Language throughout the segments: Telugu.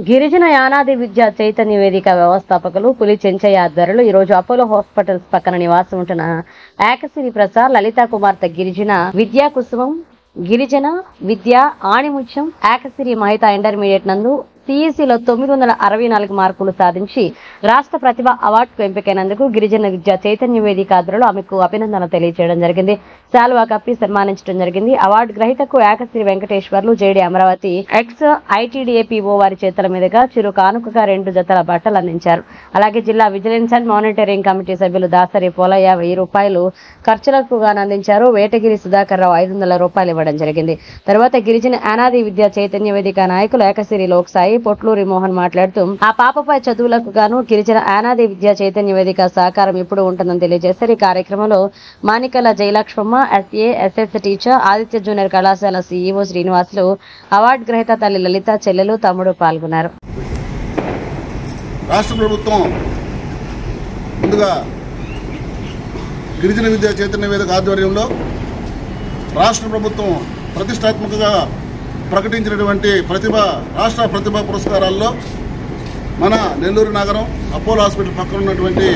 గిరిజన యానాది విద్యా చైతన్య వేదిక వ్యవస్థాపకులు పులి చెంచయ్య ఆధ్వర్యంలో ఈ రోజు అపోలో హాస్పిటల్స్ పక్కన నివాసం ఉంటున్న ఏకసిరి ప్రసాద్ లలితా కుమార్తె గిరిజన విద్యా కుసుమం గిరిజన విద్యా ఆణిముత్యం ఏకసిరి మహిత ఇంటర్మీడియట్ నందు సిఈసిలో 964 మార్కులు సాధించి రాష్ట్ర ప్రతిభ అవార్డుకు ఎంపికైనందుకు గిరిజన విద్యా చైతన్య వేదిక ఆధ్వర్యంలో ఆమెకు అభినందనలు తెలియజేయడం జరిగింది. శాలువా కప్పి సన్మానించడం జరిగింది. అవార్డు గ్రహీతకు Ekasiri Venkateswarlu JD Amaravati ex ITDA PO వారి చేతుల మీదుగా చిరు కానుకగా 2 జతల బట్టలు అందించారు. అలాగే జిల్లా విజిలెన్స్ అండ్ మానిటరింగ్ కమిటీ సభ్యులు దాసరి పోలయ్య 1000 రూపాయలు ఖర్చులకు గాను అందించారు. వేటగిరి సుధాకర్ రావు 500 రూపాయలు ఇవ్వడం జరిగింది. తర్వాత గిరిజన అనాది విద్యా చైతన్య వేదిక నాయకులు ఏకసిరి లోక్సాయి పొట్లూరి మోహన్ మాట్లాడుతూ ఆ పాపపై చదువులకు గాను గిరిజన అనాది విద్యా చైతన్య వేదిక సహకారం ఎప్పుడు ఉంటుందని తెలియజేశారు. ఈ కార్యక్రమంలో Manikala Jayalakshmamma, SS teacher, Aditya junior కళాశాల సిఇఓ శ్రీనివాసులు, అవార్డు గ్రహీత తల్లి లలిత, చెల్లెలు, తమ్ముడు పాల్గొన్నారు. రాష్ట్ర ప్రభుత్వం ముందుగా గిరిజన విద్యా చైతన్య వేదిక ఆధ్వర్యంలో రాష్ట్ర ప్రభుత్వం ప్రతిష్టాత్మకంగా ప్రకటించినటువంటి రాష్ట్ర ప్రతిభా పురస్కారాల్లో మన నెల్లూరు నగరం అపోలో హాస్పిటల్ పక్కన ఉన్నటువంటి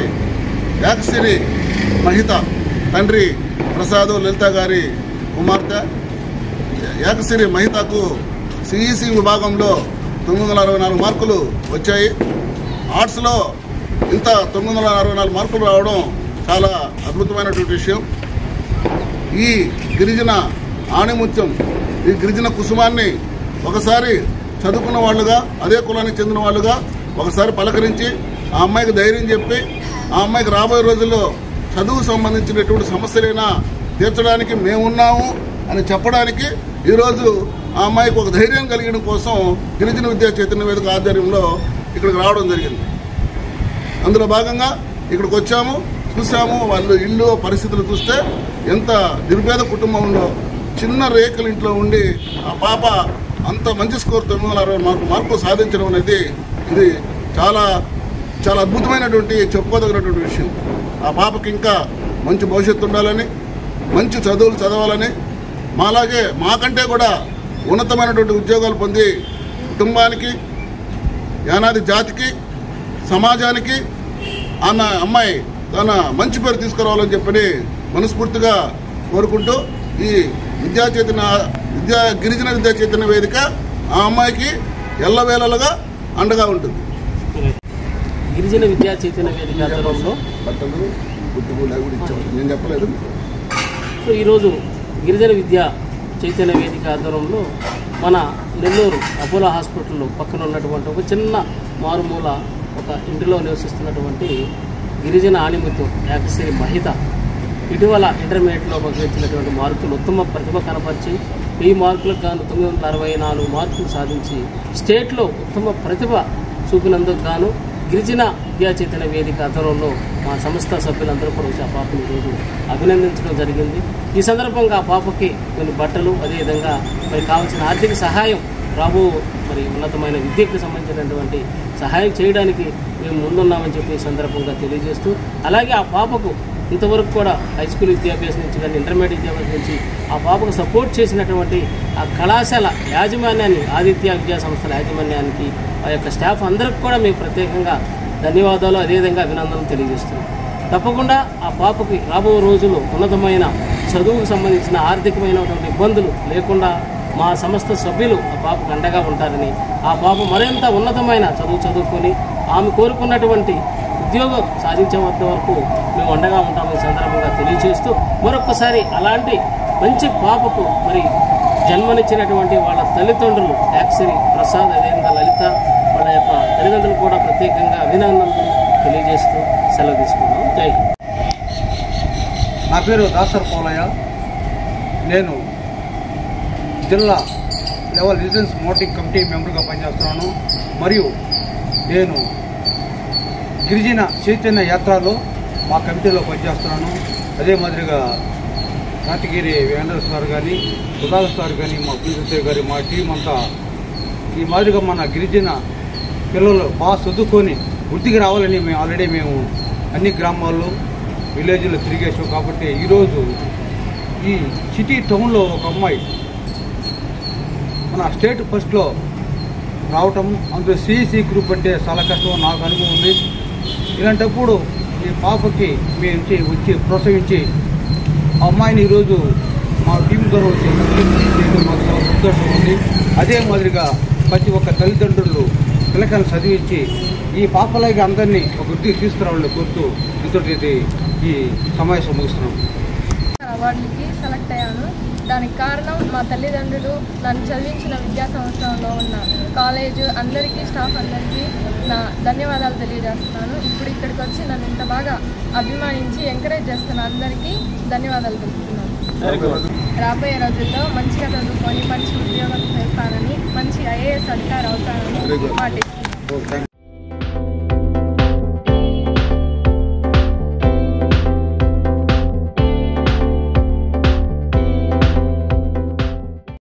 ఏకసిరి మహిత తండ్రి ప్రసాద్ లలిత గారి కుమార్తె ఏకసిరి మహితకు సిఈసి విభాగంలో 964 మార్కులు వచ్చాయి. ఆర్ట్స్లో ఇంత 964 మార్కులు రావడం చాలా అద్భుతమైనటువంటి విషయం. ఈ గిరిజన ఆణిముత్యం, ఈ గిరిజన కుసుమాన్ని ఒకసారి చదువుకున్న వాళ్ళుగా, అదే కులానికి చెందిన వాళ్ళుగా ఒకసారి పలకరించి ఆ అమ్మాయికి ధైర్యం చెప్పి ఆ అమ్మాయికి రాబోయే రోజుల్లో చదువుకు సంబంధించినటువంటి సమస్యలైనా తీర్చడానికి మేమున్నాము అని చెప్పడానికి ఈరోజు ఆ అమ్మాయికి ఒక ధైర్యం కలిగడం కోసం గిరిజన విద్యా చైతన్య వేదిక ఆధ్వర్యంలో ఇక్కడికి రావడం జరిగింది. అందులో భాగంగా ఇక్కడికి వచ్చాము, చూసాము. వాళ్ళు ఇల్లు పరిస్థితులు చూస్తే ఎంత నిరుపేద కుటుంబం ఉందో, చిన్న రేకుల ఇంట్లో ఉండి ఆ పాప అంత మంచి స్కోర్ 964 మార్కులు సాధించడం అనేది ఇది చాలా చాలా అద్భుతమైనటువంటి చెప్పుకోదగినటువంటి విషయం. ఆ పాపకి ఇంకా మంచి భవిష్యత్తు ఉండాలని, మంచి చదువులు చదవాలని, మాకంటే కూడా ఉన్నతమైనటువంటి ఉద్యోగాలు పొంది కుటుంబానికి, యానాది జాతికి, సమాజానికి ఆమె అమ్మాయి తన మంచి పేరు తీసుకురావాలని చెప్పని మనస్ఫూర్తిగా కోరుకుంటూ ఈ గిరిజన విద్యా చైతన్య వేదిక ఆ అమ్మాయికి ఎల్లవేళలుగా అండగా ఉంటుంది. గిరిజన విద్యా చైతన్య వేదిక ఆధ్వర్యంలో బట్టలు గుడ్డులు నేను చెప్పలేదు. సో ఈరోజు గిరిజన విద్యా చైతన్య వేదిక ఆధ్వర్యంలో మన నెల్లూరు అపోలో హాస్పిటల్ పక్కన ఉన్నటువంటి ఒక చిన్న మారుమూల ఒక ఇంటిలో నివసిస్తున్నటువంటి గిరిజన ఆణిముత్యం ఏకసిరి మహిత ఇటీవల ఇంటర్మీడియట్లో వచ్చినటువంటి మార్కులు ఉత్తమ ప్రతిభ కనపరిచి 1000 మార్కులకు గాను 964 మార్కులు సాధించి స్టేట్లో ఉత్తమ ప్రతిభ చూపినందుకు గాను గిరిజన విద్యా చైతన్య వేదిక ఆధ్వర్యంలో మా సంస్థ సభ్యులందరూ కూడా వచ్చి ఆ పాపని ఈరోజు అభినందించడం జరిగింది. ఈ సందర్భంగా ఆ పాపకి కొన్ని బట్టలు, అదేవిధంగా మరి కావాల్సిన ఆర్థిక సహాయం మరి ఉన్నతమైన విద్యకు సంబంధించినటువంటి సహాయం చేయడానికి మేము ముందున్నామని చెప్పి ఈ సందర్భంగా తెలియజేస్తూ, అలాగే ఆ పాపకు ఇంతవరకు కూడా హై స్కూల్ విద్యాభ్యాసం నుంచి కానీ ఇంటర్మీడియట్ విద్యాభ్యాసం నుంచి ఆ పాపకు సపోర్ట్ చేసినటువంటి ఆ కళాశాల యాజమాన్యాన్ని, ఆదిత్య విద్యా సంస్థల యాజమాన్యానికి, ఆ యొక్క స్టాఫ్ అందరికి కూడా మేము ప్రత్యేకంగా ధన్యవాదాలు, అదేవిధంగా అభినందనలు తెలియజేస్తున్నాం. తప్పకుండా ఆ పాపకి రాబో రోజుల్లో ఉన్నతమైన చదువుకు సంబంధించిన ఆర్థికమైనటువంటి ఇబ్బందులు లేకుండా మా సంస్థ సభ్యులు ఆ పాపకు అండగా ఉంటారని, ఆ పాప మరింత ఉన్నతమైన చదువుకొని ఆమె కోరుకున్నటువంటి ఉద్యోగం సాధించేంత వరకు మేము అండగా ఉంటామని సందర్భంగా తెలియజేస్తూ, మరొకసారి అలాంటి మంచి పాపకు మరి జన్మనిచ్చినటువంటి వాళ్ళ తల్లిదండ్రులు ఏకసిరి ప్రసాద్, అదేవిధంగా లలిత, వాళ్ళ యొక్క తల్లిదండ్రులు కూడా ప్రత్యేకంగా అభినందనలు తెలియజేస్తూ సెలవు తీసుకున్నాం. జై హింద్. నా పేరు దాసరి పోలయ్య. నేను జిల్లా లెవెల్ విజిలెన్స్ మానిటరింగ్ కమిటీ మెంబర్గా పనిచేస్తున్నాను. మరియు నేను గిరిజన చైతన్య యాత్రలో మా కమిటీలో పనిచేస్తున్నాను. అదే మాదిరిగా నాటిగిరి వేంద్ర సార్ కానీ, సుధాకర్ సార్ కానీ, మా ప్రిన్సిపల్ గారి, మా టీం అంతా ఈ మాదిరిగా మన గిరిజన పిల్లలు బాగా చదువుకొని వృత్తికి రావాలని మేము అన్ని గ్రామాల్లో విలేజ్లో తిరిగేసాం. కాబట్టి ఈరోజు ఈ సిటీ టౌన్లో ఒక అమ్మాయి మన స్టేట్ ఫస్ట్లో రావటం, అందులో సిఈసి గ్రూప్ అంటే చాలా కష్టం, నాకు అనుభవం ఉంది. ఇలాంటప్పుడు ఈ పాపకి మేము వచ్చి ప్రోత్సహించి ఆ అమ్మాయిని ఈరోజు మా టీం ద్వారా వచ్చి మాకు చాలా సంతోషం ఉంది. అదే మాదిరిగా ప్రతి ఒక్క తల్లిదండ్రులు పిల్లకాయలు చదివించి ఈ పాపలాగే అందరినీ ఒక వృద్ధికి తీసుకురావాలని కోరుతూ ఇంతటి ఈ సమావేశం ముగిస్తున్నాం. అవార్డులకి సెలెక్ట్ అయ్యాను. దానికి కారణం మా తల్లిదండ్రులు, నన్ను చదివించిన విద్యా సంవత్సరంలో ఉన్న కాలేజు అందరికీ, స్టాఫ్ అందరికీ నా ధన్యవాదాలు తెలియజేస్తున్నాను. ఇప్పుడు ఇక్కడికి వచ్చి నన్ను ఇంత బాగా అభిమానించి ఎంకరేజ్ చేస్తున్న అందరికీ ధన్యవాదాలు తెలుపుతున్నాను. రాబోయే రోజుల్లో మంచిగా చదువుకొని మంచి ఉద్యోగం చేస్తానని, మంచి IAS అధికారి అవుతానని మాటిస్తున్నాను.